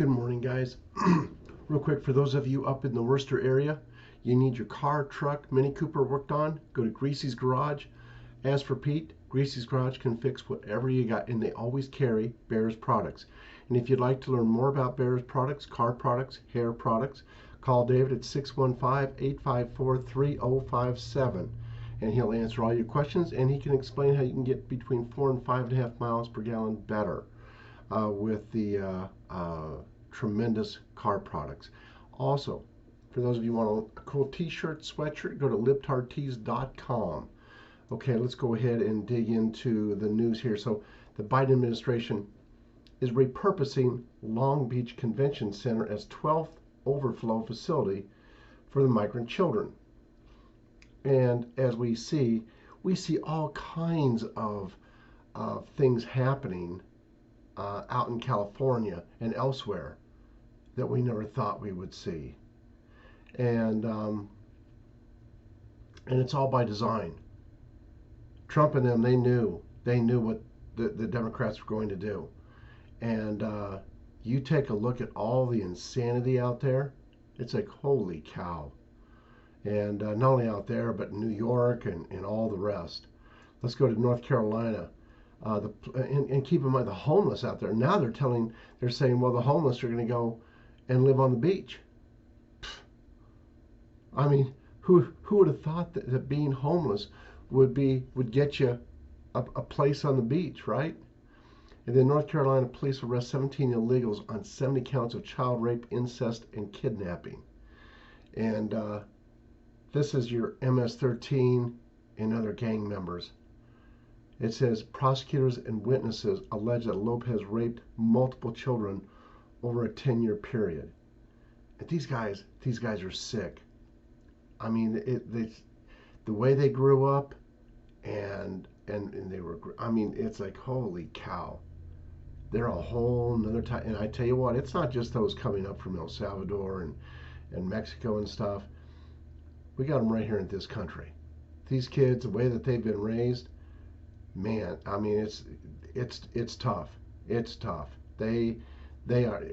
Good morning, guys. Real quick, for those of you up in the Worcester area, you need your car, truck, Mini Cooper worked on, go to Greasy's Garage. As for Pete, Greasy's Garage can fix whatever you got, and they always carry Bear's products. And if you'd like to learn more about Bear's products, car products, hair products, call David at 615-854-3057, and he'll answer all your questions, and he can explain how you can get between 4 and 5.5 miles per gallon better with the tremendous car products. Also, for those of you who want a cool t-shirt, sweatshirt, go to libtardtees.com. Okay, let's go ahead and dig into the news here. So the Biden administration is repurposing Long Beach Convention Center as 12th overflow facility for the migrant children. And as we see all kinds of things happening out in California and elsewhere that we never thought we would see, and it's all by design. Trump and them, they knew what the Democrats were going to do, and you take a look at all the insanity out there. It's like, holy cow. And not only out there, but New York and all the rest. Let's go to North Carolina. And keep in mind the homeless out there. Now they're saying, well, the homeless are going to go and live on the beach. I mean, who would have thought that being homeless would get you a place on the beach, right? And then North Carolina police arrest 17 illegals on 70 counts of child rape, incest, and kidnapping. And this is your MS-13 and other gang members. It says prosecutors and witnesses allege that Lopez raped multiple children over a 10-year period. And these guys are sick. I mean, the way they grew up, and they were. I mean, it's like, holy cow. They're a whole nother type. And I tell you what, it's not just those coming up from El Salvador and Mexico and stuff. We got them right here in this country. These kids, the way that they've been raised. Man, I mean, it's tough. It's tough. They are.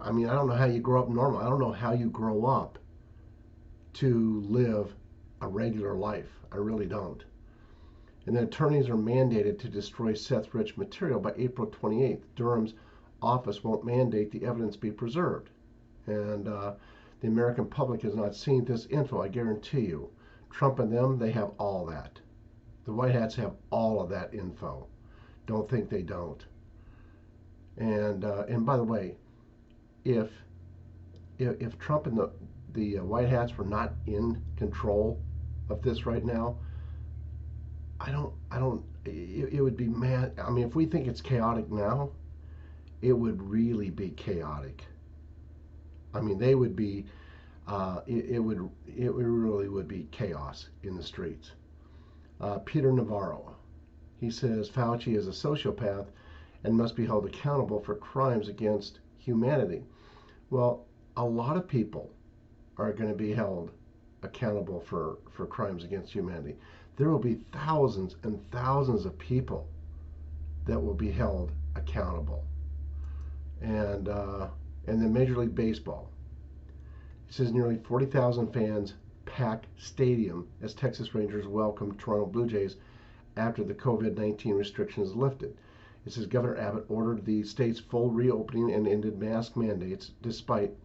I mean, I don't know how you grow up normal. I don't know how you grow up to live a regular life. I really don't. And then attorneys are mandated to destroy Seth Rich material by April 28th. Durham's office won't mandate the evidence be preserved. And the American public has not seen this info, I guarantee you. Trump and them, they have all that. The White Hats have all of that info. Don't think they don't. And by the way, if Trump and the White Hats were not in control of this right now, it would be mad. I mean, if we think it's chaotic now, it would really be chaotic. I mean, they would be. It really would be chaos in the streets. Peter Navarro, he says Fauci is a sociopath and must be held accountable for crimes against humanity. Well, a lot of people are going to be held accountable for crimes against humanity. There will be thousands and thousands of people that will be held accountable. And then Major League Baseball. It says nearly 40,000 fans pack stadium as Texas Rangers welcome Toronto Blue Jays after the COVID-19 restrictions lifted. It says Governor Abbott ordered the state's full reopening and ended mask mandates despite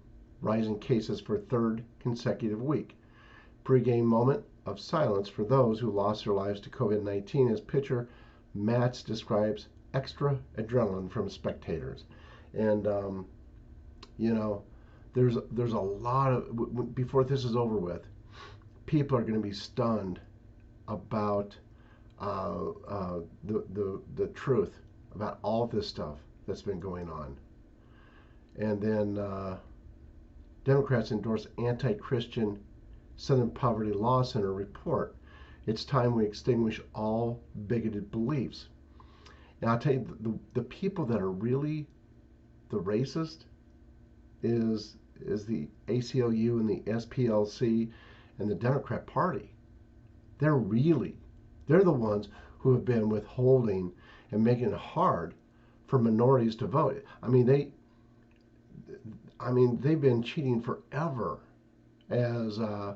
rising cases for a third consecutive week. Pre-game moment of silence for those who lost their lives to COVID-19 as pitcher Matz describes extra adrenaline from spectators. And there's a lot of, before this is over with, people are going to be stunned about the truth about all this stuff that's been going on. And then Democrats endorse anti-Christian Southern Poverty Law Center report. It's time we extinguish all bigoted beliefs. Now, I'll tell you, the people that are really the racist is the ACLU and the SPLC and the Democrat Party. They're the ones who have been withholding and making it hard for minorities to vote. I mean, I mean, they've been cheating forever, as uh,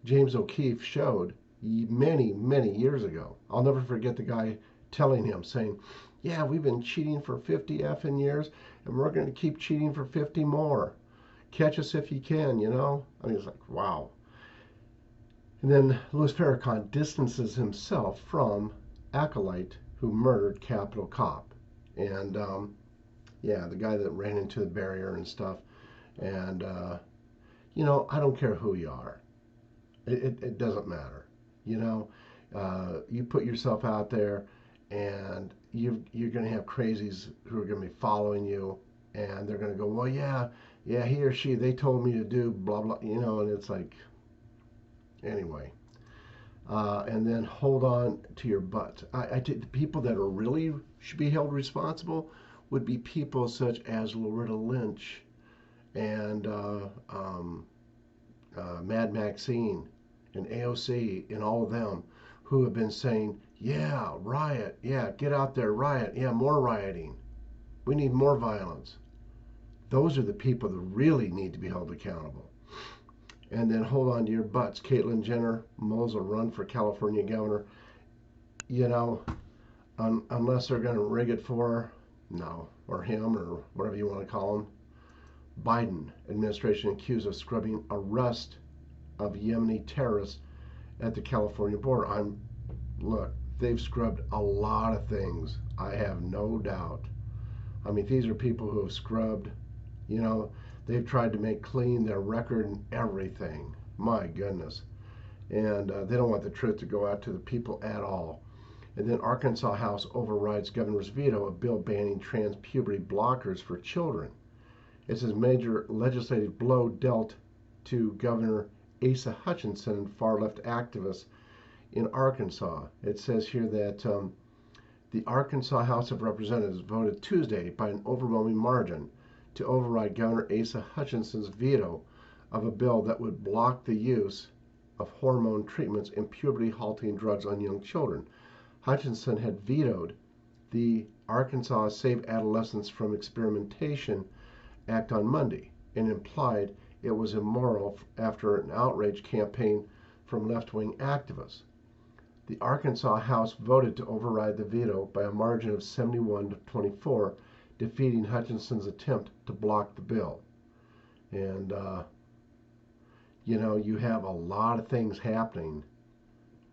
James O'Keefe showed many, many years ago. I'll never forget the guy telling him, saying, "Yeah, we've been cheating for 50 effing years, and we're going to keep cheating for 50 more. Catch us if you can, you know?" I mean, it's like, wow. And then Louis Farrakhan distances himself from acolyte who murdered Capitol Cop. And yeah, the guy that ran into the barrier and stuff. And, I don't care who you are. It doesn't matter. You know, you put yourself out there, and you're going to have crazies who are going to be following you, and they're going to go, well, yeah, yeah, he or she, they told me to do blah blah, and it's like, anyway. And then hold on to your butt. I think the people that are really should be held responsible would be people such as Loretta Lynch and Mad Maxine and AOC and all of them who have been saying, yeah, riot, yeah, get out there, riot, yeah, more rioting. We need more violence. Those are the people that really need to be held accountable. And then hold on to your butts. Caitlyn Jenner mulls a run for California governor. You know, unless they're going to rig it for her, no, or him, or whatever you want to call him. Biden administration accused of scrubbing arrest of Yemeni terrorists at the California border. Look, they've scrubbed a lot of things. I have no doubt. I mean, these are people who have scrubbed, you know, they've tried to make clean their record and everything. My goodness. And they don't want the truth to go out to the people at all. And then Arkansas House overrides governor's veto of bill banning trans puberty blockers for children. It's a major legislative blow dealt to Governor Asa Hutchinson and far-left activists in Arkansas. It says here that the Arkansas House of Representatives voted Tuesday by an overwhelming margin to override Governor Asa Hutchinson's veto of a bill that would block the use of hormone treatments and puberty-halting drugs on young children. Hutchinson had vetoed the Arkansas Save Adolescents from Experimentation Act on Monday and implied it was immoral after an outrage campaign from left-wing activists. The Arkansas House voted to override the veto by a margin of 71 to 24, defeating Hutchinson's attempt to block the bill. And, you have a lot of things happening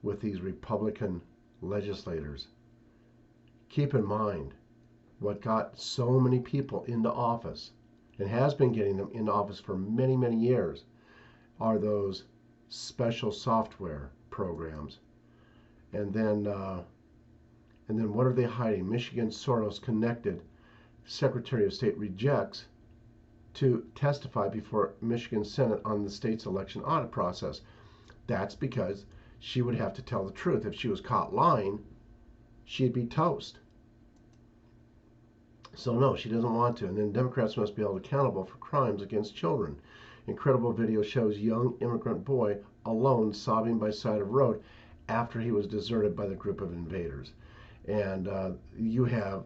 with these Republican legislators. Keep in mind what got so many people into office and has been getting them into office for many, many years are those special software programs. And then what are they hiding? Michigan Soros connected Secretary of State rejects to testify before Michigan Senate on the state's election audit process. That's because she would have to tell the truth. If she was caught lying, she'd be toast. So no, she doesn't want to. And then Democrats must be held accountable for crimes against children. Incredible video shows young immigrant boy alone sobbing by side of road after he was deserted by the group of invaders. And you have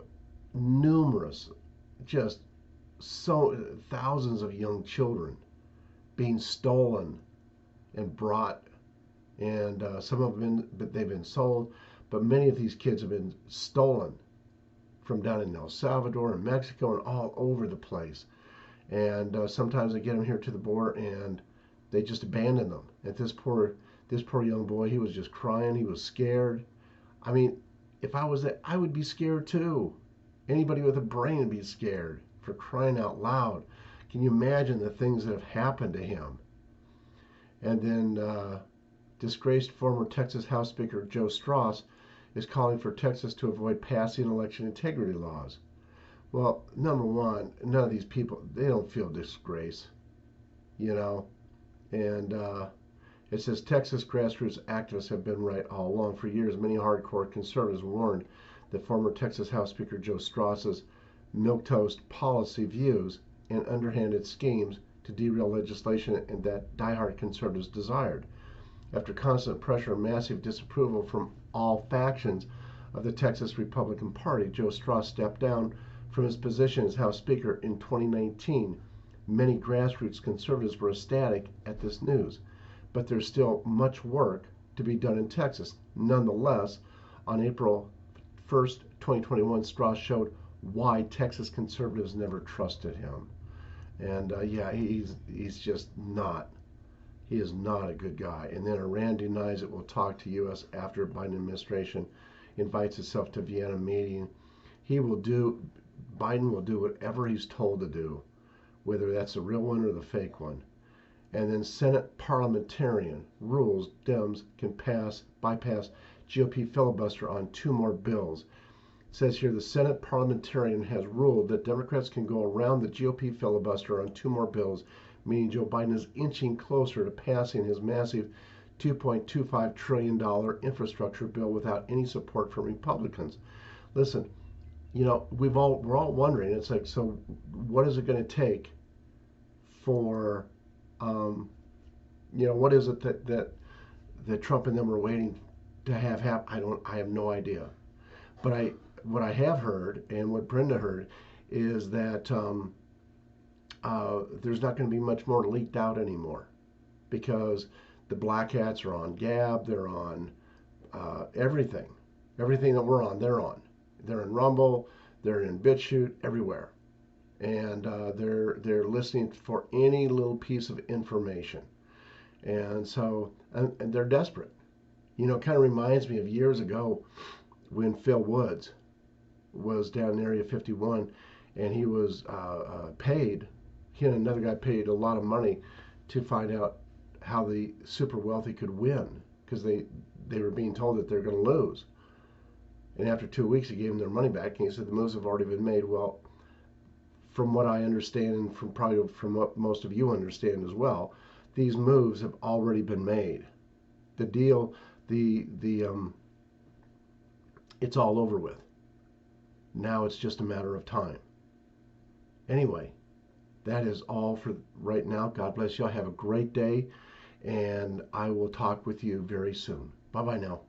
numerous, just thousands of young children being stolen and brought, and some of them they've been sold, but many of these kids have been stolen from down in El Salvador and Mexico and all over the place. And sometimes they get them here to the border and they just abandon them. And this poor young boy, he was just crying. He was scared. I mean, if I was that, I would be scared too. Anybody with a brain would be scared, for crying out loud. Can you imagine the things that have happened to him? And then disgraced former Texas House Speaker Joe Strauss is calling for Texas to avoid passing election integrity laws. Well, number one, none of these people, they don't feel disgrace, And it says Texas grassroots activists have been right all along. For years, many hardcore conservatives warned that former Texas House Speaker Joe Strauss's milquetoast policy views and underhanded schemes to derail legislation and that diehard conservatives desired. After constant pressure and massive disapproval from all factions of the Texas Republican Party, Joe Strauss stepped down from his position as House Speaker in 2019. Many grassroots conservatives were ecstatic at this news, but there's still much work to be done in Texas. Nonetheless, on April 1st, 2021, Strauss showed why Texas conservatives never trusted him. And yeah, he's just not. He is not a good guy. And then Iran denies it will talk to U.S. after Biden administration invites itself to Vienna meeting. Biden will do whatever he's told to do, whether that's the real one or the fake one. And then Senate parliamentarian rules Dems can bypass GOP filibuster on 2 more bills. It says here the Senate parliamentarian has ruled that Democrats can go around the GOP filibuster on 2 more bills, meaning Joe Biden is inching closer to passing his massive $2.25 trillion infrastructure bill without any support from Republicans. Listen, we're all wondering. It's like, so what is it going to take for, what is it that Trump and them are waiting to have happen? I have no idea. But what I have heard and what Brenda heard is that there's not going to be much more leaked out anymore, because the Black Hats are on Gab, they're on everything that we're on, they're on. They're in Rumble, they're in BitChute, everywhere, and they're listening for any little piece of information, and so and they're desperate. Kind of reminds me of years ago when Phil Woods was down in Area 51, and he was paid. He and another guy paid a lot of money to find out how the super wealthy could win, because they were being told that they're going to lose. And after 2 weeks, he gave them their money back, and he said the moves have already been made. Well, from what I understand, and from what most of you understand as well, these moves have already been made. The deal, it's all over with. Now it's just a matter of time. Anyway, that is all for right now. God bless you all. Have a great day, and I will talk with you very soon. Bye-bye now.